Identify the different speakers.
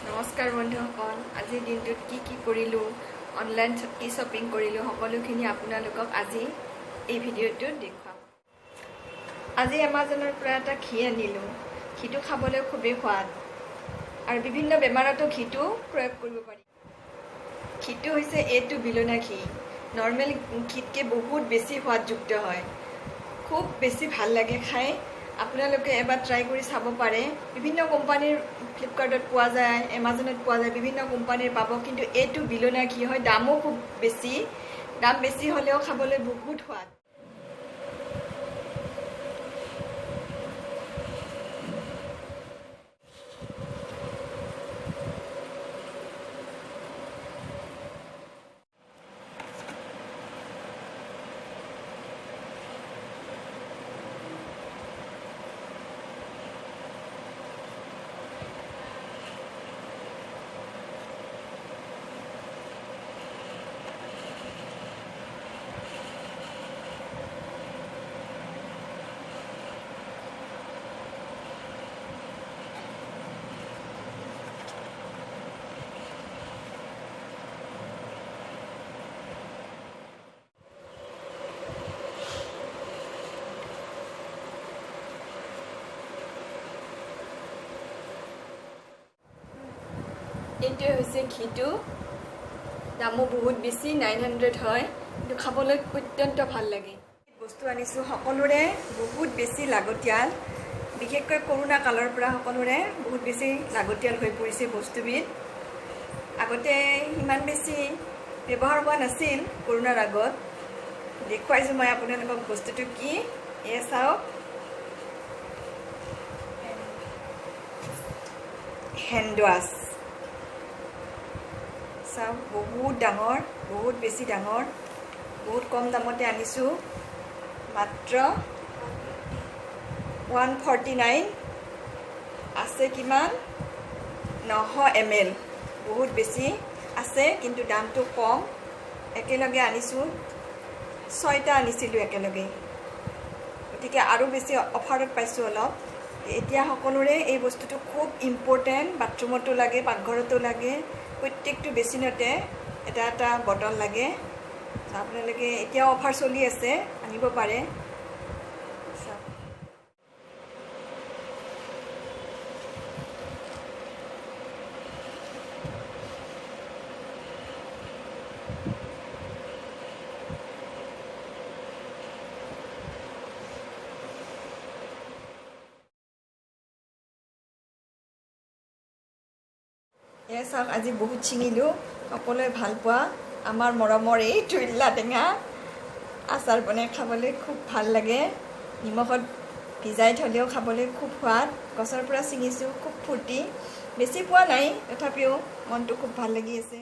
Speaker 1: নমস্কাৰ বন্ধুসকল, আজিৰ দিনটোত কি কৰিলোঁ, অনলাইন কি শ্বপিং কৰিলোঁ, সকলোখিনি আপোনালোকক আজি এই ভিডিঅ'টোত দেখুৱাম। আজি এমাজনৰ পৰা এটা ঘি আনিলোঁ। ঘিটো খাবলৈ খুবেই সোৱাদ আৰু বিভিন্ন বেমাৰতো ঘিটো প্ৰয়োগ কৰিব পাৰি। ঘিটো হৈছে এইটো বিলনা ঘি। নৰ্মেল ঘিতকৈ বহুত বেছি সোৱাদযুক্ত হয়, খুব বেছি ভাল লাগে খাই। আপোনালোকে এবাৰ ট্ৰাই কৰি চাব পাৰে। বিভিন্ন কোম্পানীৰ ফ্লিপকাৰ্টত পোৱা যায়, এমাজনত পোৱা যায়, বিভিন্ন কোম্পানীৰ পাব, কিন্তু এইটো বিলনা ঘি হয়। দামো খুব বেছি, দাম বেছি হ'লেও খাবলৈ বহুত সোৱাদ। এইটোৱে হৈছে ঘিটো। দামো বহুত বেছি, 900 হয়, কিন্তু খাবলৈ অত্যন্ত ভাল লাগে। বস্তু আনিছোঁ সকলোৰে বহুত বেছি লাগতিয়াল, বিশেষকৈ কৰোণা কালৰ পৰা সকলোৰে বহুত বেছি লাগতিয়াল হৈ পৰিছে বস্তুবিধ। আগতে ইমান বেছি ব্যৱহাৰ হোৱা নাছিল কৰোণাৰ আগত। দেখুৱাইছোঁ মই আপোনালোকক বস্তুটো কি। এয়া চাওক, হেণ্ড ৱাছ। চাওক, বহুত ডাঙৰ, বহুত বেছি ডাঙৰ, বহুত কম দামতে আনিছোঁ। মাত্ৰ 149 আছে। কিমান? 900 ml। বহুত বেছি আছে, কিন্তু দামটো কম। একেলগে আনিছোঁ, 6টা আনিছিলোঁ একেলগে, গতিকে আৰু বেছি অফাৰত পাইছোঁ অলপ। এতিয়া সকলোৰে এই বস্তুটো খুব ইম্পৰ্টেণ্ট। বাথৰুমতো লাগে, পাকঘৰতো লাগে, প্ৰত্যেকটো বেচিনতে এটা এটা বটল লাগে। আপোনালোকে এতিয়াও অফাৰ চলি আছে, আনিব পাৰে। এয়া চাওক, আজি বহুত ছিঙিলোঁ। সকলোৱে ভাল পোৱা আমাৰ মৰমৰ এই থুইলা টেঙা আচাৰ বনাই খাবলৈ খুব ভাল লাগে। নিমখত ভিজাই থ'লেও খাবলৈ খুব সোৱাদ। গছৰ পৰা ছিঙিছোঁ, খুব ফূৰ্তি। বেছি পোৱা নাই, তথাপিও মনটো খুব ভাল লাগি আছে।